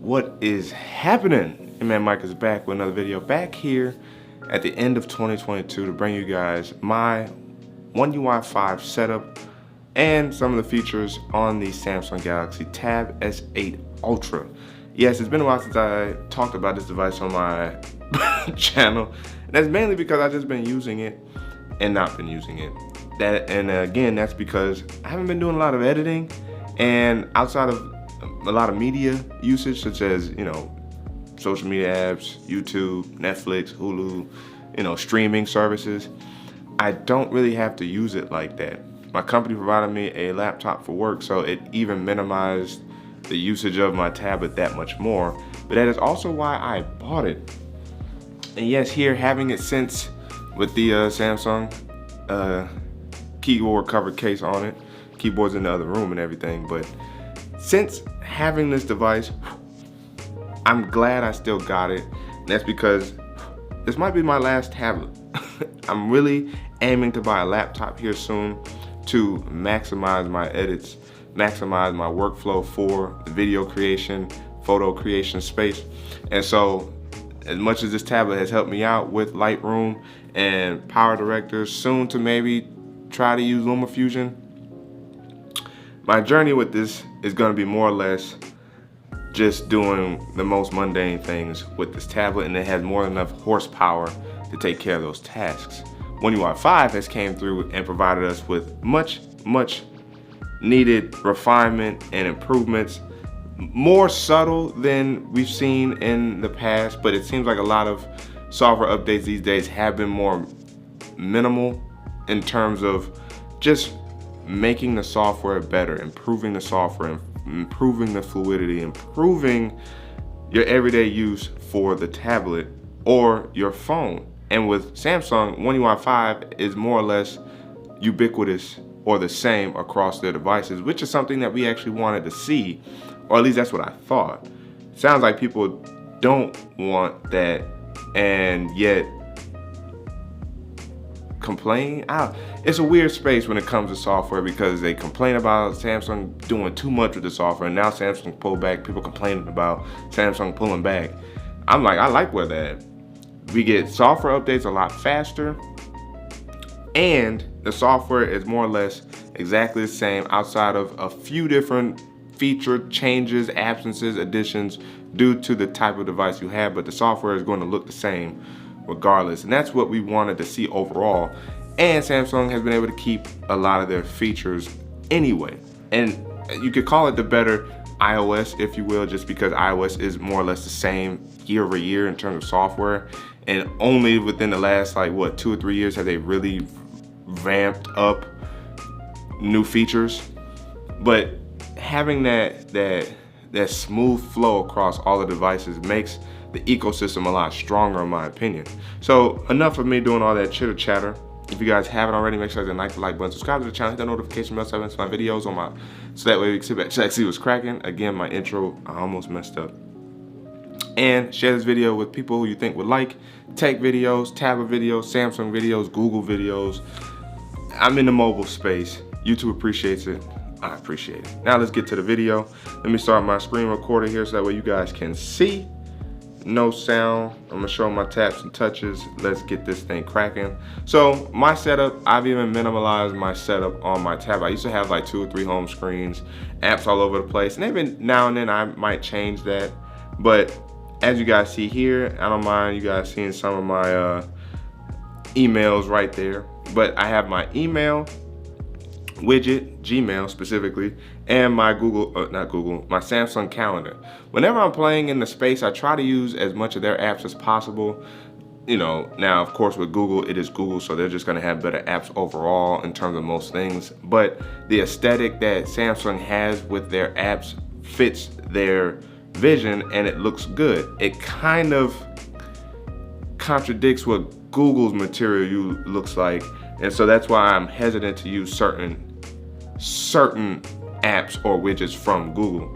What is happening? Your man Micah is back with another video, back here at the end of 2022 to bring you guys my One UI 5 setup and some of the features on the Samsung Galaxy Tab S8 Ultra. Yes, it's been a while since I talked about this device on my channel, and that's mainly because I've just been using it and not been using it. Again, that's because I haven't been doing a lot of editing, and outside of a lot of media usage, such as, social media apps, YouTube, Netflix, Hulu, streaming services, I don't really have to use it like that. My company provided me a laptop for work, so it even minimized the usage of my tablet that much more. But that is also why I bought it. And yes, here having it since with the Samsung keyboard cover case on it, keyboard's in the other room and everything, but since having this device, I'm glad I still got it. And that's because this might be my last tablet. I'm really aiming to buy a laptop here soon to maximize my edits, maximize my workflow for video creation, photo creation space. And so, as much as this tablet has helped me out with Lightroom and Power Director, soon to maybe try to use LumaFusion, my journey with this is going to be more or less just doing the most mundane things with this tablet, and it has more than enough horsepower to take care of those tasks. One UI 5 has came through and provided us with much needed refinement and improvements, more subtle than we've seen in the past, but it seems like a lot of software updates these days have been more minimal in terms of just making the software better, improving the software, improving the fluidity, improving your everyday use for the tablet or your phone. And with Samsung, One UI 5 is more or less ubiquitous or the same across their devices, which is something that we actually wanted to see, or at least that's what I thought. Sounds like people don't want that and yet complain. It's a weird space when it comes to software, because they complain about Samsung doing too much with the software, and now Samsung pulled back, people complaining about Samsung pulling back. I'm like, I like where that. We get software updates a lot faster, and the software is more or less exactly the same outside of a few different feature changes, absences, additions due to the type of device you have, but the software is going to look the same regardless. And that's what we wanted to see overall. And Samsung has been able to keep a lot of their features anyway. And you could call it the better iOS, if you will, just because iOS is more or less the same year over year in terms of software. And only within the last 2 or 3 years have they really ramped up new features. But having that smooth flow across all the devices makes the ecosystem a lot stronger, in my opinion. So enough of me doing all that chitter chatter. If you guys haven't already, make sure to like the like button, subscribe to the channel, hit that notification bell so I my videos so that way we can sit back, check, see what's cracking. Again, my intro, I almost messed up. And share this video with people who you think would like tech videos, tablet videos, Samsung videos, Google videos. I'm in the mobile space. YouTube appreciates it. I appreciate it. Now let's get to the video. Let me start my screen recorder here so that way you guys can see. No sound. I'm gonna show my taps and touches. Let's get this thing cracking. So my setup, I've even minimalized my setup on my tab. I used to have 2 or 3 home screens, apps all over the place, and even now and then I might change that. But as you guys see here, I don't mind you guys seeing some of my emails right there. But I have my email widget, Gmail specifically, and my my Samsung calendar. Whenever I'm playing in the space, I try to use as much of their apps as possible. Now of course with Google, it is Google, so they're just gonna have better apps overall in terms of most things. But the aesthetic that Samsung has with their apps fits their vision, and it looks good. It kind of contradicts what Google's material looks like, and so that's why I'm hesitant to use certain apps or widgets from Google.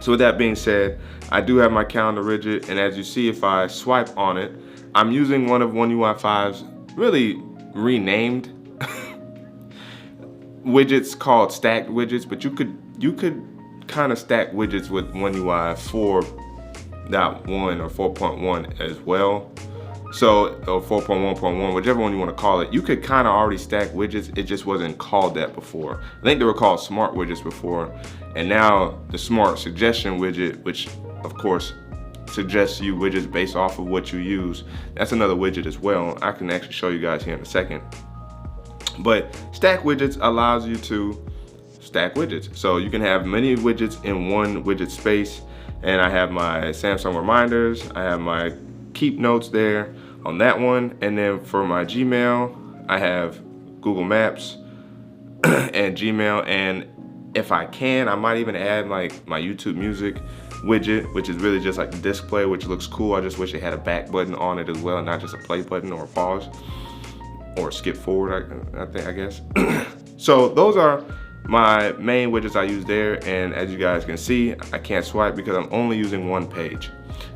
So with that being said, I do have my calendar widget, and as you see, if I swipe on it, I'm using one of One UI 5's really renamed widgets called stacked widgets, but you could kind of stack widgets with One UI 4.1 or 4.1 as well. So, or 4.1.1, whichever one you want to call it, you could kind of already stack widgets. It just wasn't called that before. I think they were called smart widgets before. And now the smart suggestion widget, which of course suggests you widgets based off of what you use, that's another widget as well. I can actually show you guys here in a second. But stack widgets allows you to stack widgets. So you can have many widgets in one widget space. And I have my Samsung reminders, I have my keep notes there on that one, and then for my Gmail I have Google Maps and Gmail, and if I can I might even add like my YouTube Music widget, which is really just like the disc player, which looks cool. I just wish it had a back button on it as well, not just a play button or a pause or skip forward, I guess. So those are my main widgets I use there, and as you guys can see, I can't swipe because I'm only using one page.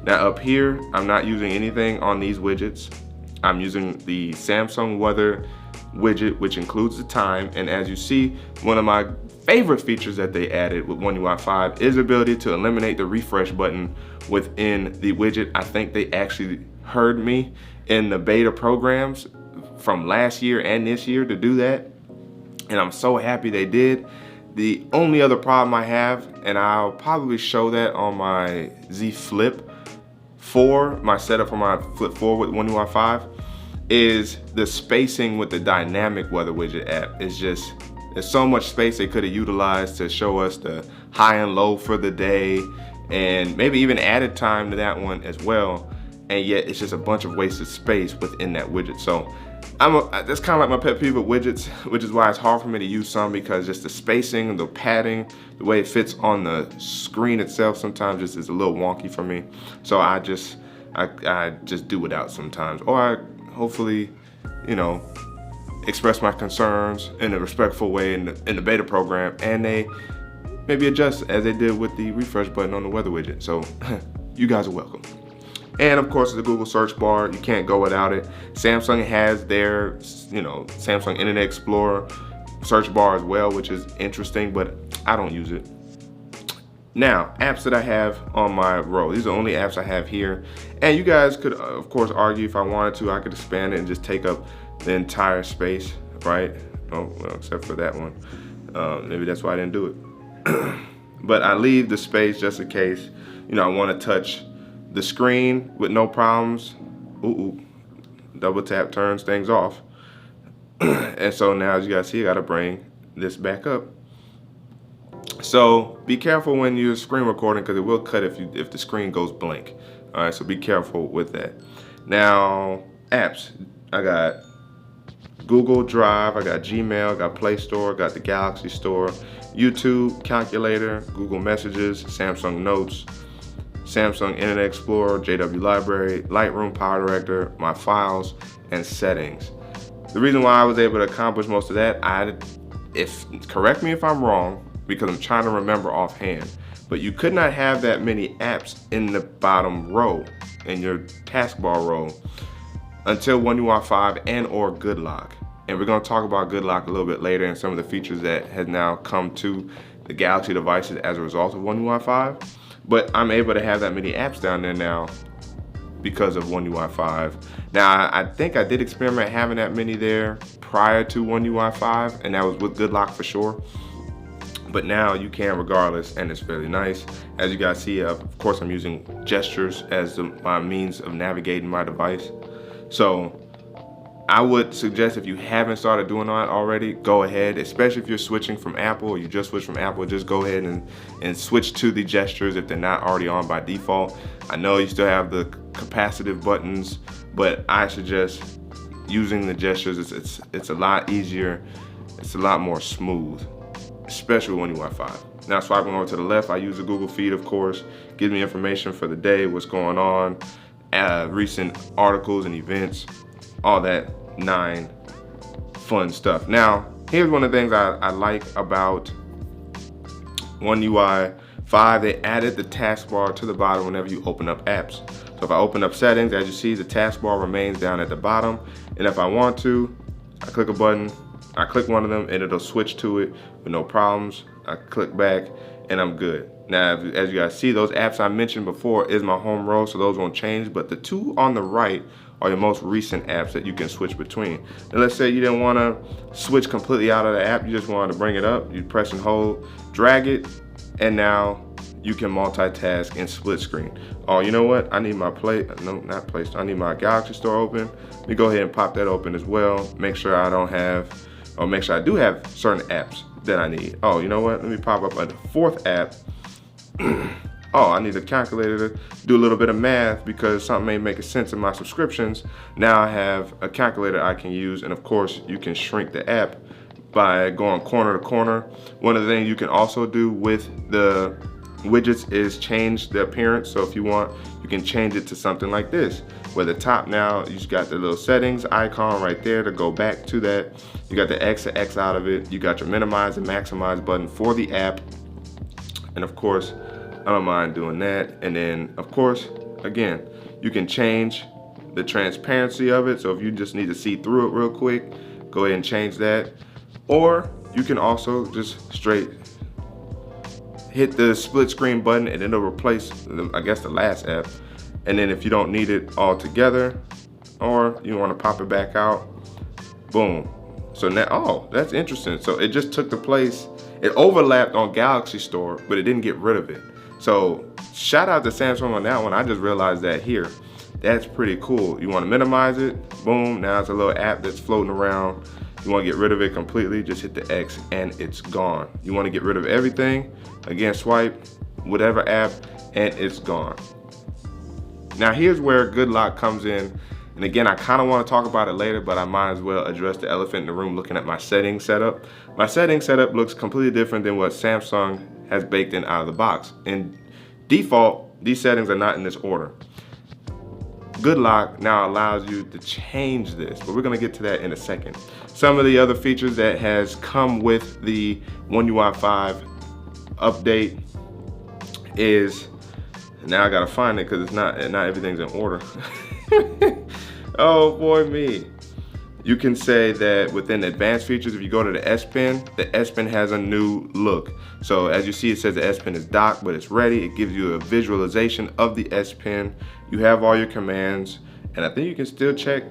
Now up here, I'm not using anything on these widgets. I'm using the Samsung weather widget, which includes the time, and as you see, one of my favorite features that they added with One UI 5 is the ability to eliminate the refresh button within the widget. I think they actually heard me in the beta programs from last year and this year to do that, and I'm so happy they did. The only other problem I have, and I'll probably show that on my Z Flip 4, my setup for my Flip 4 with One UI 5, is the spacing with the dynamic weather widget app. It's just, there's so much space they could have utilized to show us the high and low for the day, and maybe even added time to that one as well, and yet it's just a bunch of wasted space within that widget. So that's kind of like my pet peeve with widgets, which is why it's hard for me to use some, because just the spacing, the padding, the way it fits on the screen itself sometimes just is a little wonky for me. So I just do without sometimes, or I hopefully, you know, express my concerns in a respectful way in the beta program, and they maybe adjust as they did with the refresh button on the weather widget. So you guys are welcome. And of course, the Google search bar, you can't go without it. Samsung has their, you know, Samsung Internet Explorer search bar as well, which is interesting, but I don't use it. Now, apps that I have on my row. These are the only apps I have here. And you guys could, of course, argue if I wanted to, I could expand it and just take up the entire space, right? Oh, well, except for that one. Maybe that's why I didn't do it. But I leave the space just in case, you know, I want to touch the screen with no problems. Ooh, double tap turns things off. And so now, as you guys see, I gotta bring this back up. So be careful when you're screen recording, because it will cut if the screen goes blank. All right, so be careful with that. Now, apps. I got Google Drive, I got Gmail, I got Play Store, I got the Galaxy Store, YouTube, Calculator, Google Messages, Samsung Notes, Samsung Internet Explorer, JW Library, Lightroom, Power Director, my files, and settings. The reason why I was able to accomplish most of that, correct me if I'm wrong, because I'm trying to remember offhand, but you could not have that many apps in the bottom row, in your taskbar row, until One UI 5 and or Good Lock. And we're gonna talk about Good Lock a little bit later and some of the features that has now come to the Galaxy devices as a result of One UI 5. But I'm able to have that many apps down there now because of One UI 5. Now, I think I did experiment having that many there prior to One UI 5, and that was with Good Lock for sure. But now you can regardless, and it's fairly nice. As you guys see, of course, I'm using gestures as my means of navigating my device. So I would suggest, if you haven't started doing that already, go ahead, especially if you're switching from Apple, or you just switched from Apple, just go ahead and switch to the gestures if they're not already on by default. I know you still have the capacitive buttons, but I suggest using the gestures. It's a lot easier, it's a lot more smooth, especially when One UI 5. Now, swiping over to the left, I use the Google feed, of course, gives me information for the day, what's going on, recent articles and events, all that fun stuff. Now, here's one of the things I like about One UI 5. They added the taskbar to the bottom whenever you open up apps. So if I open up settings, as you see, the taskbar remains down at the bottom. And if I want to, I click a button, I click one of them, and it'll switch to it with no problems. I click back, and I'm good. Now, as you guys see, those apps I mentioned before is my home row, so those won't change, but the two on the right are your most recent apps that you can switch between. And let's say you didn't want to switch completely out of the app, you just wanted to bring it up, you press and hold, drag it, and now you can multitask and split screen. Oh, you know what? I need my I need my Galaxy Store open. Let me go ahead and pop that open as well. Make sure I do have certain apps that I need. Oh, you know what? Let me pop up a fourth app. Oh, I need a calculator to do a little bit of math because something ain't making sense in my subscriptions. Now I have a calculator I can use, and of course you can shrink the app by going corner to corner. One of the things you can also do with the widgets is change the appearance. So if you want, you can change it to something like this, where the top now, you just got the little settings icon right there to go back to that. You got the X to X out of it. You got your minimize and maximize button for the app. And of course, I don't mind doing that. And then of course, again, you can change the transparency of it. So if you just need to see through it real quick, go ahead and change that. Or you can also just straight hit the split screen button and it'll replace, I guess, the last app. And then if you don't need it all together, or you want to pop it back out, boom. So now, oh, that's interesting. So it just took the place, it overlapped on Galaxy Store, but it didn't get rid of it. So shout out to Samsung on that one. I just realized that here. That's pretty cool. You want to minimize it, boom, now it's a little app that's floating around. You want to get rid of it completely, just hit the X and it's gone. You want to get rid of everything, again, swipe whatever app and it's gone. Now here's where Good Lock comes in. And again, I kind of want to talk about it later, but I might as well address the elephant in the room looking at my settings setup. My settings setup looks completely different than what Samsung has baked in out of the box. In default, these settings are not in this order. Good Lock now allows you to change this, but we're gonna get to that in a second. Some of the other features that has come with the One UI 5 update is, now I gotta find it because it's not everything's in order. Oh boy me. You can say that within advanced features, if you go to the S Pen has a new look. So as you see, it says the S Pen is docked, but it's ready. It gives you a visualization of the S Pen. You have all your commands, and I think you can still check,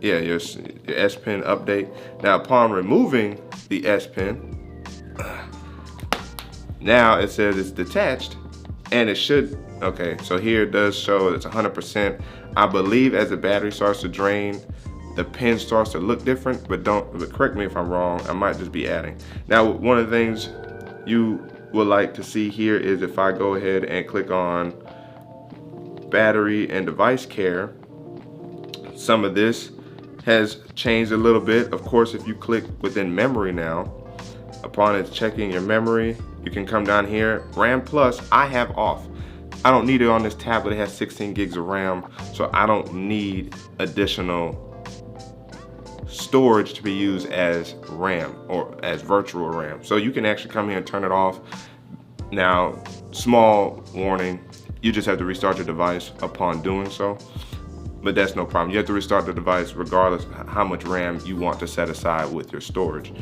yeah, your S Pen update. Now upon removing the S Pen, now it says it's detached, and it should, okay, so here it does show it's 100%. I believe as the battery starts to drain, the pen starts to look different, but correct me if I'm wrong, I might just be adding. Now, one of the things you would like to see here is if I go ahead and click on battery and device care, some of this has changed a little bit. Of course, if you click within memory now, upon it checking your memory, you can come down here, RAM Plus, I have off. I don't need it on this tablet, it has 16 gigs of RAM, so I don't need additional storage to be used as RAM or as virtual RAM. So you can actually come here and turn it off. Now, small warning, you just have to restart your device upon doing so, but that's no problem. You have to restart the device regardless of how much RAM you want to set aside with your storage.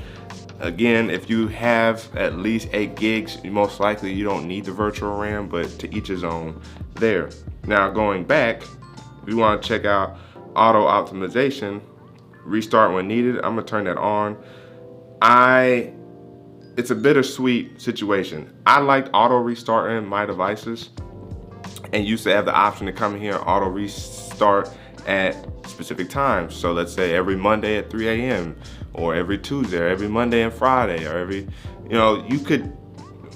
Again, if you have at least 8 gigs, most likely you don't need the virtual RAM, but to each his own there. Now going back, if you want to check out auto optimization, restart when needed, I'm gonna turn that on. It's a bittersweet situation. I liked auto restarting my devices and used to have the option to come here and auto restart at specific times. So let's say every Monday at 3 a.m. or every Tuesday or every Monday and Friday or every, you could,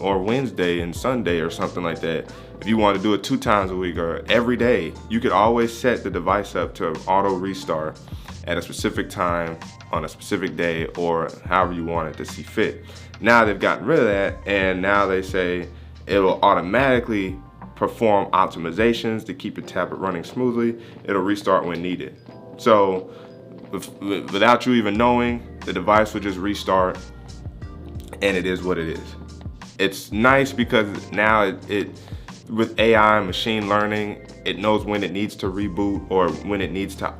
or Wednesday and Sunday or something like that. If you want to do it 2 times a week or every day, you could always set the device up to auto restart at a specific time on a specific day or however you want it to see fit. Now they've gotten rid of that, and now they say it will automatically perform optimizations to keep your tablet running smoothly. It'll restart when needed. So without you even knowing, the device will just restart, and it is what it is. It's nice because now it with AI and machine learning, it knows when it needs to reboot or when it needs to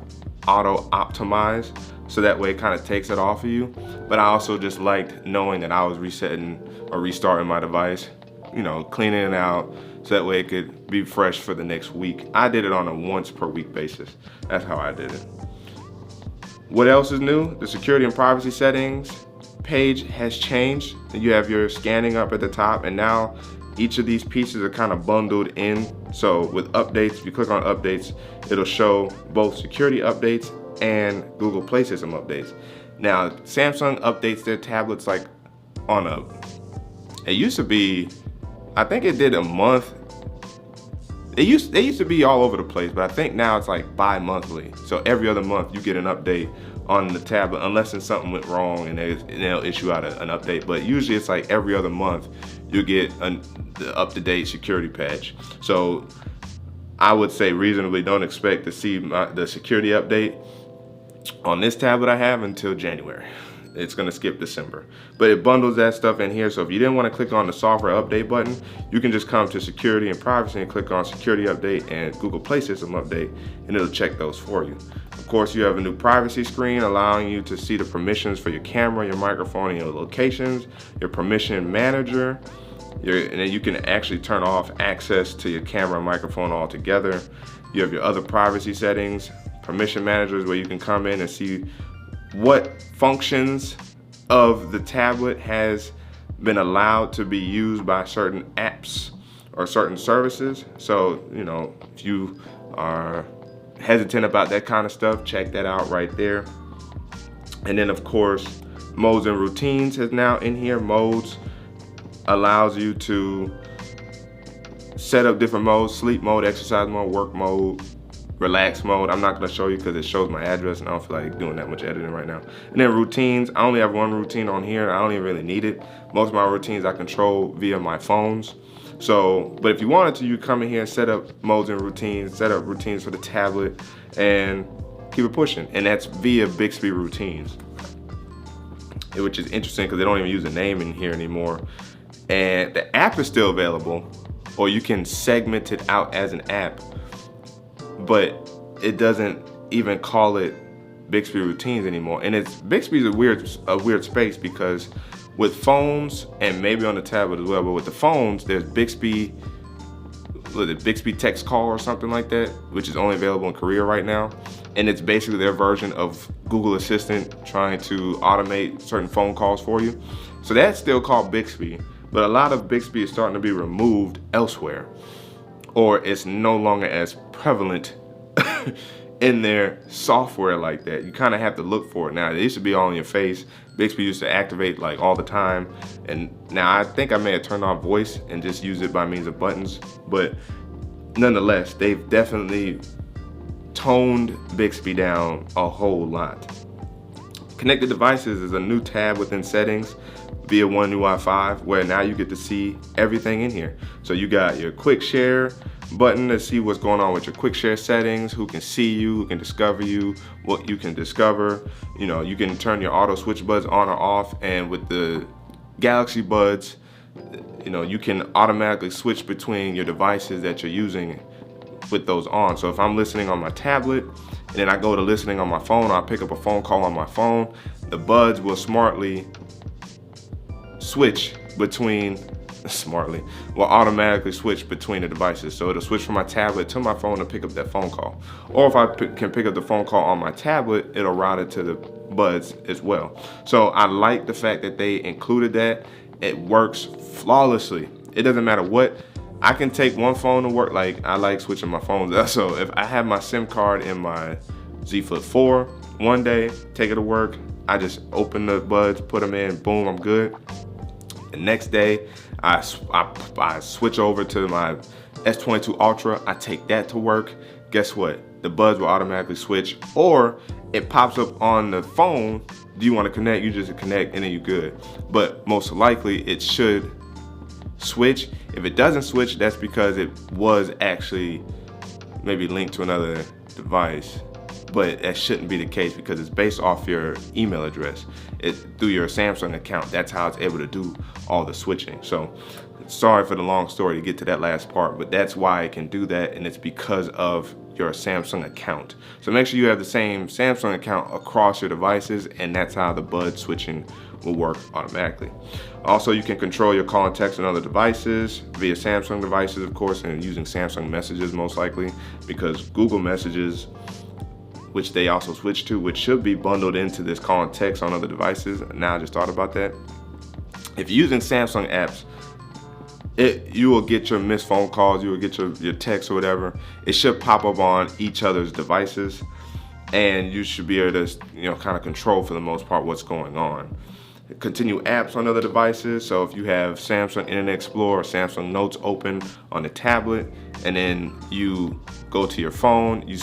auto optimize, so that way it kind of takes it off of you. But I also just liked knowing that I was resetting or restarting my device cleaning it out so that way it could be fresh for the next week. I did it on a once per week basis. That's how I did it. What else is new? The security and privacy settings page has changed. You have your scanning up at the top, and now each of these pieces are kind of bundled in. So with updates, if you click on updates, it'll show both security updates and Google Play System updates. Now, Samsung updates their tablets like it used to be, I think it did a month. They used to be all over the place, but I think now it's like bi-monthly. So every other month you get an update on the tablet, unless something went wrong and they'll issue out an update. But usually it's like every other month you get the up-to-date security patch. So I would say reasonably don't expect to see the security update on this tablet I have until January. It's gonna skip December. But it bundles that stuff in here, so if you didn't wanna click on the software update button, you can just come to security and privacy and click on security update and Google Play System update, and it'll check those for you. Of course, you have a new privacy screen allowing you to see the permissions for your camera, your microphone, and your locations, your permission manager, and then you can actually turn off access to your camera and microphone altogether. You have your other privacy settings, permission managers, where you can come in and see what functions of the tablet has been allowed to be used by certain apps or certain services. So, if you are hesitant about that kind of stuff, check that out right there. And then of course, modes and routines is now in here. Modes allows you to set up different modes: sleep mode, exercise mode, work mode, relax mode. I'm not going to show you because it shows my address and I don't feel like doing that much editing right now. And then routines, I only have one routine on here. I don't even really need it. Most of my routines I control via my phones. So, but if you wanted to, you come in here and set up modes and routines, set up routines for the tablet, and keep it pushing. And that's via Bixby routines, which is interesting because they don't even use a name in here anymore. And the app is still available, or you can segment it out as an app, but it doesn't even call it Bixby routines anymore. And Bixby's a weird space, because with phones and maybe on the tablet as well, but with the phones, there's Bixby text call or something like that, which is only available in Korea right now. And it's basically their version of Google Assistant trying to automate certain phone calls for you. So that's still called Bixby, but a lot of Bixby is starting to be removed elsewhere, or it's no longer as prevalent in their software like that. You kind of have to look for it now. It used to be all in your face. Bixby used to activate like all the time, and now I think I may have turned off voice and just use it by means of buttons. But nonetheless, they've definitely toned Bixby down a whole lot. Connected devices is a new tab within settings via One UI 5, where now you get to see everything in here. So you got your quick share button to see what's going on with your quick share settings, who can see you, who can discover you, what you can discover. You can turn your auto switch buds on or off, and with the Galaxy Buds, you can automatically switch between your devices that you're using with those on. So if I'm listening on my tablet and then I go to listening on my phone, or I pick up a phone call on my phone, the buds will automatically switch between the devices. So it'll switch from my tablet to my phone to pick up that phone call. Or if I can pick up the phone call on my tablet, it'll route it to the buds as well. So I like the fact that they included that. It works flawlessly. It doesn't matter what. I can take one phone to work. Like, I like switching my phones. So if I have my SIM card in my Z Flip 4 one day, take it to work, I just open the buds, put them in, boom, I'm good. The next day, I switch over to my S22 Ultra. I take that to work. Guess what? The buds will automatically switch, or it pops up on the phone. Do you want to connect? You just connect and then you're good. But most likely it should switch. If it doesn't switch, that's because it was actually maybe linked to another device. but that shouldn't be the case because it's based off your email address. Through your Samsung account, that's how it's able to do all the switching. So sorry for the long story to get to that last part, but that's why it can do that, and it's because of your Samsung account. So make sure you have the same Samsung account across your devices, and that's how the bud switching will work automatically. Also, you can control your call and text on other devices via Samsung devices, of course, and using Samsung messages most likely, because Google Messages, which they also switched to, which should be bundled into this call and text on other devices. Now I just thought about that. If you're using Samsung apps, you will get your missed phone calls, you will get your texts or whatever. It should pop up on each other's devices, and you should be able to, kind of control for the most part what's going on. Continue apps on other devices. So if you have Samsung Internet Explorer or Samsung Notes open on the tablet, and then you go to your phone, you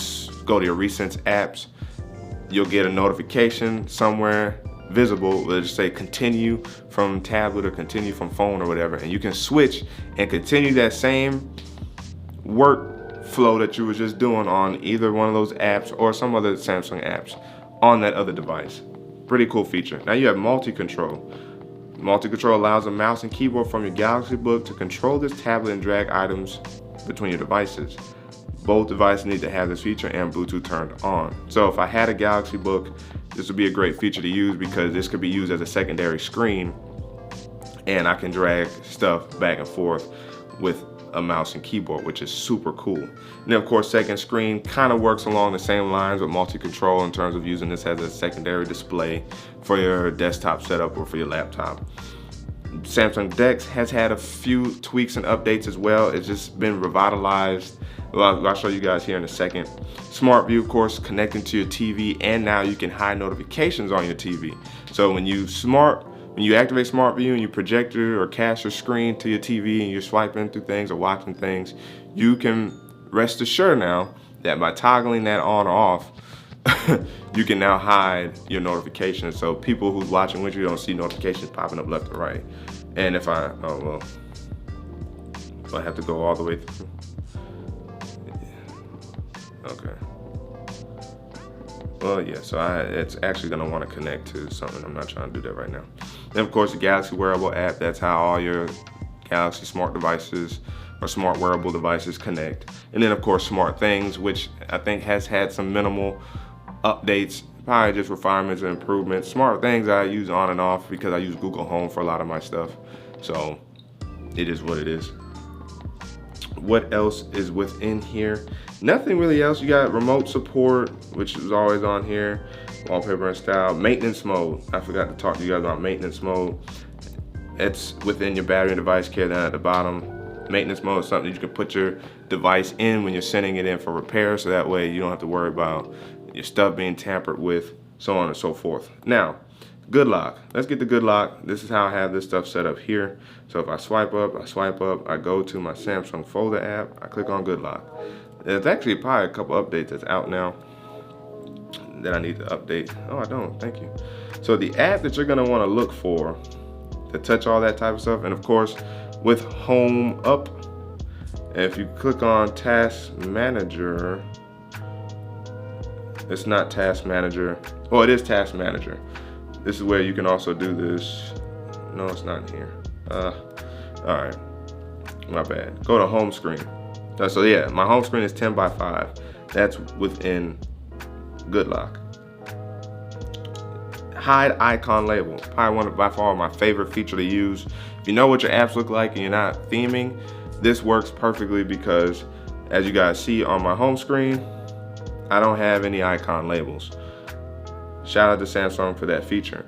go to your recent apps, you'll get a notification somewhere visible. It'll just say continue from tablet or continue from phone or whatever, and you can switch and continue that same workflow that you were just doing on either one of those apps or some other Samsung apps on that other device. Pretty cool feature. Now you have multi-control. Multi-control allows a mouse and keyboard from your Galaxy Book to control this tablet and drag items between your devices. Both devices need to have this feature and Bluetooth turned on. So if I had a Galaxy Book, this would be a great feature to use because this could be used as a secondary screen, and I can drag stuff back and forth with a mouse and keyboard, which is super cool. And then of course, second screen kind of works along the same lines with multi-control in terms of using this as a secondary display for your desktop setup or for your laptop. Samsung DeX has had a few tweaks and updates as well. It's just been revitalized. Well, I'll show you guys here in a second. Smart View, of course, connecting to your TV, and now you can hide notifications on your TV. So when you activate Smart View and you project it or cast your screen to your TV and you're swiping through things or watching things, you can rest assured now that by toggling that on or off, you can now hide your notifications. So people who's watching with you don't see notifications popping up left or right. And if I have to go all the way through. Okay. Well, yeah, so it's actually gonna wanna connect to something. I'm not trying to do that right now. Then of course the Galaxy Wearable app, that's how all your Galaxy smart devices or smart wearable devices connect. And then of course Smart Things, which I think has had some minimal updates, probably just refinements and improvements. Smart Things I use on and off because I use Google Home for a lot of my stuff. So it is what it is. What else is within here? Nothing really else. You got remote support, which is always on here. Wallpaper and style. Maintenance mode. I forgot to talk to you guys about maintenance mode. It's within your battery and device care down at the bottom. Maintenance mode is something you can put your device in when you're sending it in for repair, so that way you don't have to worry about your stuff being tampered with, so on and so forth. Now, Good Lock. Let's get the Good Lock. This is how I have this stuff set up here. So if I swipe up, I go to my Samsung Folder app, I click on Good Lock. There's actually probably a couple updates that's out now that I need to update. Oh, I don't, thank you. So the app that you're gonna wanna look for to touch all that type of stuff, and of course, with Home Up, and if you click on Task Manager, it's not Task Manager. Oh, it is Task Manager. This is where you can also do this. No, it's not in here. All right, my bad. Go to home screen. So yeah, my home screen is 10 by 5. That's within Good Lock. Hide icon label. Probably one of by far my favorite feature to use. If you know what your apps look like and you're not theming, this works perfectly because as you guys see on my home screen, I don't have any icon labels. Shout out to Samsung for that feature.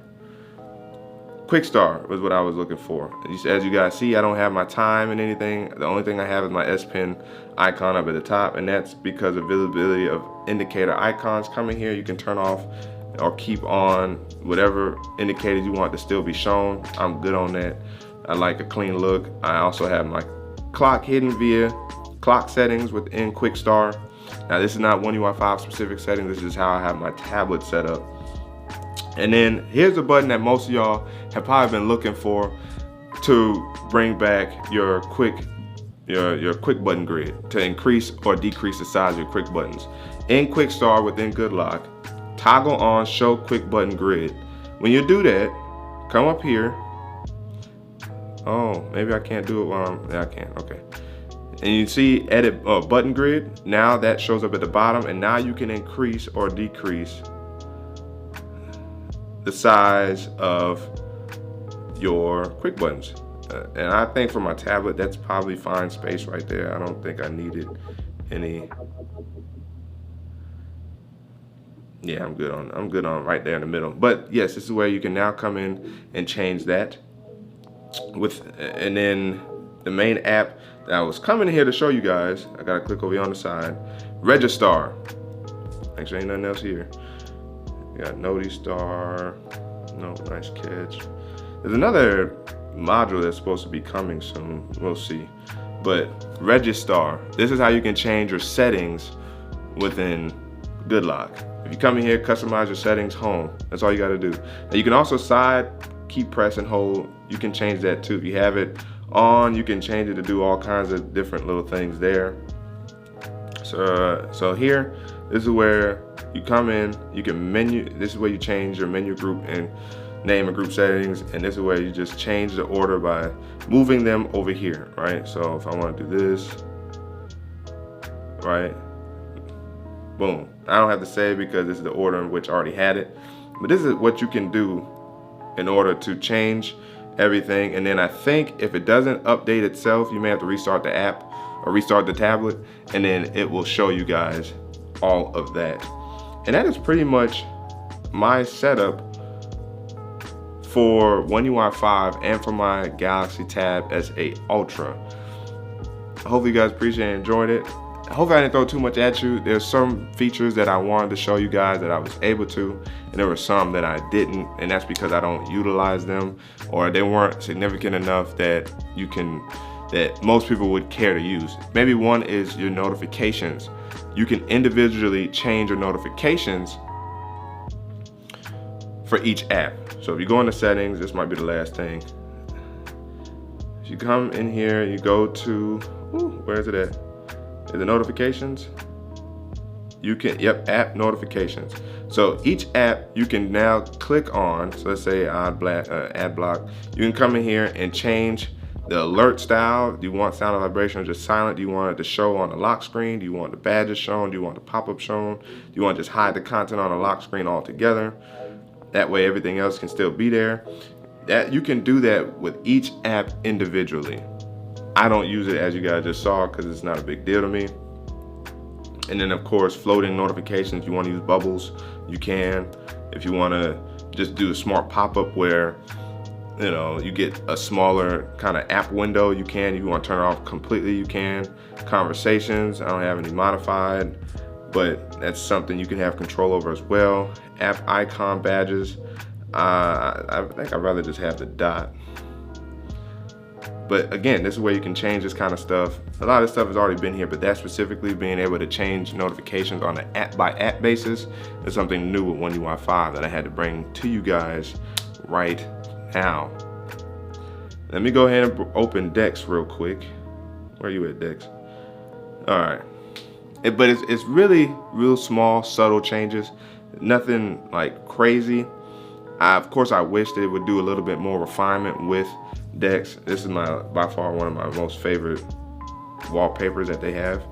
Quick Start was what I was looking for. As you guys see, I don't have my time and anything. The only thing I have is my S Pen icon up at the top, and that's because of visibility of indicator icons coming here. You can turn off or keep on whatever indicators you want to still be shown. I'm good on that. I like a clean look. I also have my clock hidden via clock settings within Quick Start. Now this is not One UI 5 specific setting. This is how I have my tablet set up. And then here's a button that most of y'all have probably been looking for to bring back your quick button grid, to increase or decrease the size of your quick buttons. in Quick Start within Good Lock, toggle on Show Quick Button Grid. When you do that, come up here. Oh, maybe I can't do it while yeah, I can, okay. And you see Edit Button Grid. Now that shows up at the bottom, and now you can increase or decrease the size of your quick buttons. And I think for my tablet, that's probably fine space right there. I don't think I needed any. Yeah, I'm good on right there in the middle. But yes, this is where you can now come in and change that. And then the main app that I was coming here to show you guys, I gotta click over here on the side. Registar. Actually, ain't nothing else here. You got Notistar. No, nice catch. There's another module that's supposed to be coming soon. We'll see. But Registar. This is how you can change your settings within Good Lock. If you come in here, customize your settings, home. That's all you gotta do. Now you can also side, keep press and hold. You can change that too. If you have it on, you can change it to do all kinds of different little things there. So here, this is where you come in, you can menu, this is where you change your menu group and name and group settings, and this is where you just change the order by moving them over here, right? So if I wanna do this, right? Boom. I don't have to save because this is the order in which I already had it. But this is what you can do in order to change everything. And then I think if it doesn't update itself, you may have to restart the app or restart the tablet, and then it will show you guys all of that. And that is pretty much my setup for One UI 5 and for my Galaxy Tab S8 Ultra. Hopefully you guys appreciate and enjoyed it. Hopefully I didn't throw too much at you. There's some features that I wanted to show you guys that I was able to, and there were some that I didn't, and that's because I don't utilize them, or they weren't significant enough that that most people would care to use. Maybe one is your notifications. You can individually change your notifications for each app. So if you go into settings, this might be the last thing. If you come in here, you go to, where is it at? Is the notifications? You can, yep, app notifications. So each app you can now click on. So let's say ad block. You can come in here and change the alert style. Do you want sound and vibration or just silent? Do you want it to show on the lock screen? Do you want the badges shown? Do you want the pop-up shown? Do you want to just hide the content on the lock screen altogether? That way everything else can still be there. That you can do that with each app individually. I don't use it, as you guys just saw, because it's not a big deal to me. And then of course, floating notifications. If you want to use bubbles, you can. If you want to just do a smart pop-up where, you know, you get a smaller kind of app window, you can. If you want to turn it off completely, you can. Conversations, I don't have any modified, but that's something you can have control over as well. App icon badges, I think I'd rather just have the dot. But again, this is where you can change this kind of stuff. A lot of stuff has already been here, but that specifically being able to change notifications on an app by app basis is something new with One UI 5 that I had to bring to you guys right now. Let me go ahead and open Dex real quick. Where are you at, Dex? All right. But it's really real small, subtle changes. Nothing like crazy. Of course, I wish they would do a little bit more refinement with Dex. This is by far one of my most favorite wallpapers that they have.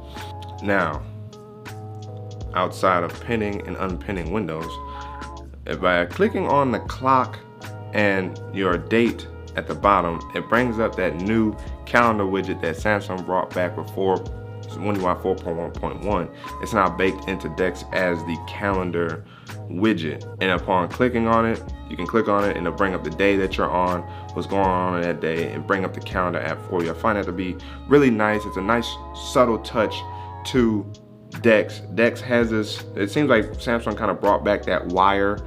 Now, outside of pinning and unpinning windows, by clicking on the clock and your date at the bottom, it brings up that new calendar widget that Samsung brought back with One UI 4.1.1. It's now baked into Dex as the calendar widget, and upon clicking on it, you can click on it and it'll bring up the day that you're on, what's going on that day, and bring up the calendar app for you. I find that to be really nice. It's a nice subtle touch to Dex. Dex has this, it seems like Samsung kind of brought back that wire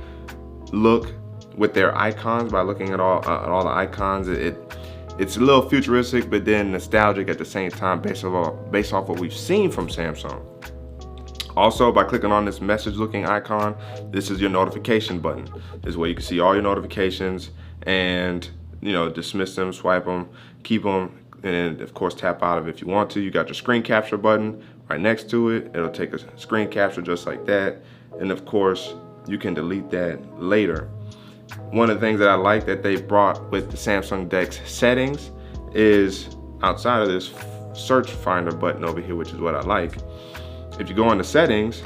look with their icons by looking at all the icons. It's a little futuristic, but then nostalgic at the same time based off what we've seen from Samsung. Also, by clicking on this message looking icon, this is your notification button. This is where you can see all your notifications and, you know, dismiss them, swipe them, keep them, and of course tap out of it if you want to. You got your screen capture button, right next to it. It'll take a screen capture just like that. And of course, you can delete that later. One of the things that I like that they brought with the Samsung DeX settings is outside of this search finder button over here, which is what I like. If you go into settings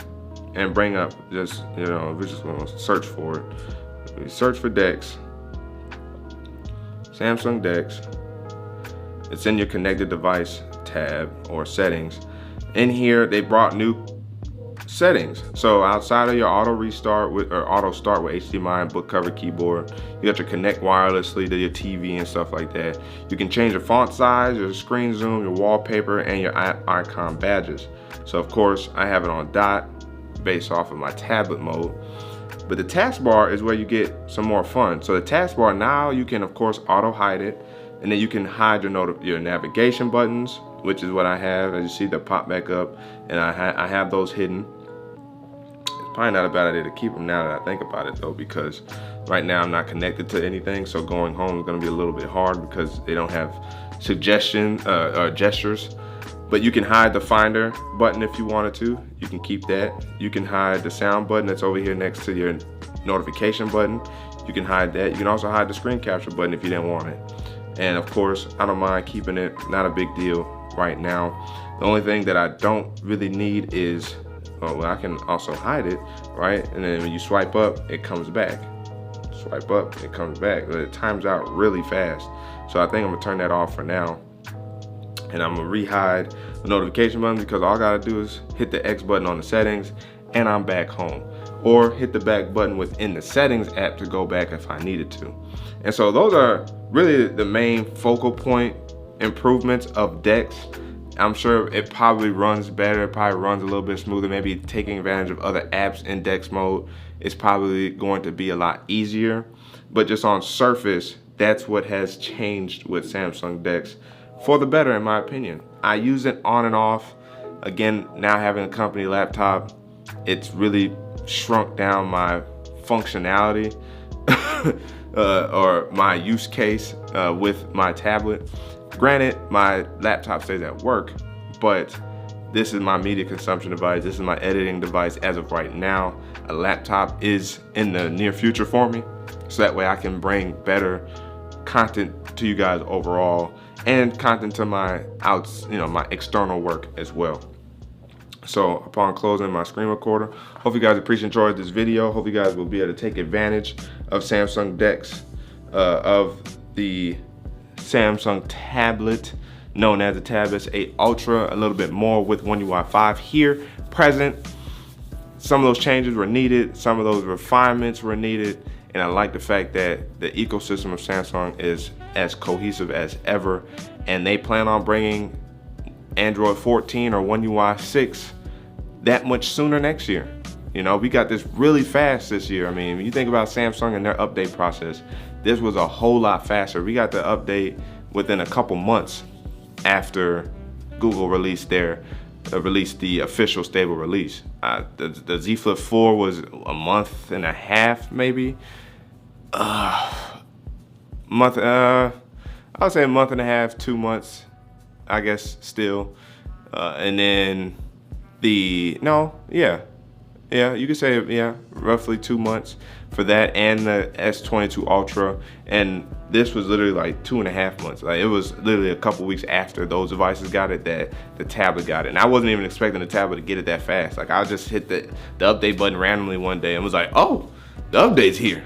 and bring up just, we're just gonna search for it. We search for DeX, Samsung DeX. It's in your connected device tab or settings. In here, they brought new settings. So outside of your auto restart or auto start with HDMI and book cover keyboard, you got your connect wirelessly to your TV and stuff like that. You can change your font size, your screen zoom, your wallpaper, and your icon badges. So of course, I have it on dot based off of my tablet mode. But the taskbar is where you get some more fun. So the taskbar, now you can of course auto hide it, and then you can hide your navigation buttons, which is what I have. As you see, they pop back up, and I have those hidden. It's probably not a bad idea to keep them now that I think about it though, because right now I'm not connected to anything, so going home is gonna be a little bit hard because they don't have suggestion or gestures. But you can hide the finder button if you wanted to. You can keep that. You can hide the sound button that's over here next to your notification button. You can hide that. You can also hide the screen capture button if you didn't want it. And of course, I don't mind keeping it, not a big deal right now. The only thing that I don't really need is, well, I can also hide it, right? And then when you swipe up, it comes back. Swipe up, it comes back. But it times out really fast. So I think I'm gonna turn that off for now. And I'm gonna re-hide the notification button, because all I gotta do is hit the X button on the settings and I'm back home. Or hit the back button within the settings app to go back if I needed to. And so those are really the main focal point improvements of DeX. I'm sure it probably runs better, it probably runs a little bit smoother, maybe taking advantage of other apps in DeX mode is probably going to be a lot easier. But just on surface, that's what has changed with Samsung DeX for the better, in my opinion. I use it on and off. Again, now having a company laptop, it's really shrunk down my functionality or my use case with my tablet. Granted, my laptop stays at work, but this is my media consumption device. This is my editing device as of right now. A laptop is in the near future for me, so that way I can bring better content to you guys overall, and content to my my external work as well. So upon closing my screen recorder, hope you guys enjoyed this video. Hope you guys will be able to take advantage of Samsung DeX, of the Samsung tablet known as the Tab S8 Ultra, a little bit more with One UI 5 here present. Some of those changes were needed, some of those refinements were needed, and I like the fact that the ecosystem of Samsung is as cohesive as ever, and they plan on bringing Android 14 or One UI 6 that much sooner next year. We got this really fast this year. I mean, when you think about Samsung and their update process, this was a whole lot faster. We got the update within a couple months after Google released the official stable release. The Z Flip 4 was a month and a half, maybe. I would say a month and a half, 2 months, I guess still. And then you could say, roughly 2 months for that and the S22 Ultra. And this was literally like 2.5 months. Like, it was literally a couple weeks after those devices got it that the tablet got it. And I wasn't even expecting the tablet to get it that fast. Like, I just hit the update button randomly one day and was like, oh, the update's here.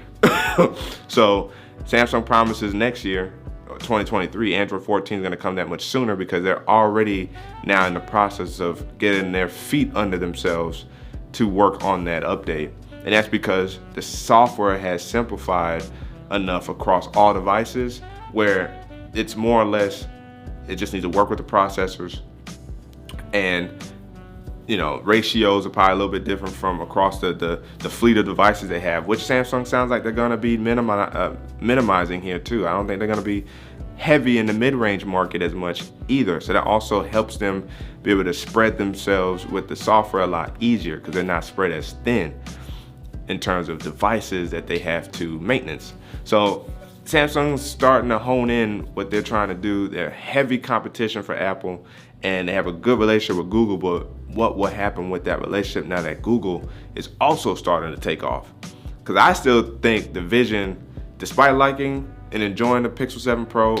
So Samsung promises next year, 2023, Android 14 is going to come that much sooner, because they're already now in the process of getting their feet under themselves to work on that update. And that's because the software has simplified enough across all devices where it's more or less, it just needs to work with the processors, and ratios are probably a little bit different from across the fleet of devices they have, which Samsung sounds like they're gonna be minimizing here too. I don't think they're gonna be heavy in the mid-range market as much either. So that also helps them be able to spread themselves with the software a lot easier, because they're not spread as thin in terms of devices that they have to maintenance. So Samsung's starting to hone in what they're trying to do. They're heavy competition for Apple, and they have a good relationship with Google, but what will happen with that relationship now that Google is also starting to take off. Because I still think the vision, despite liking and enjoying the Pixel 7 Pro,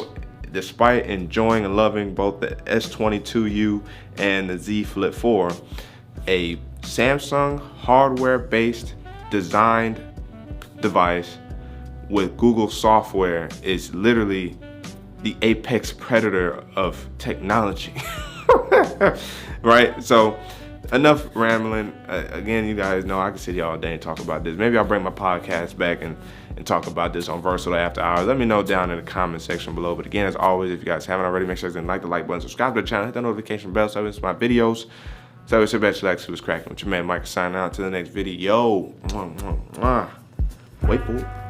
despite enjoying and loving both the S22U and the Z Flip 4, a Samsung hardware-based designed device with Google software is literally the apex predator of technology. Right? So enough rambling. Again, you guys know I can sit here all day and talk about this. Maybe I'll bring my podcast back and talk about this on Versatile After Hours. Let me know down in the comment section below. But again, as always, if you guys haven't already, make sure you like the like button, subscribe to the channel, hit that notification bell so I miss my videos. So I would say back to who's cracking with your man Micah signing out to the next video. Wait for it.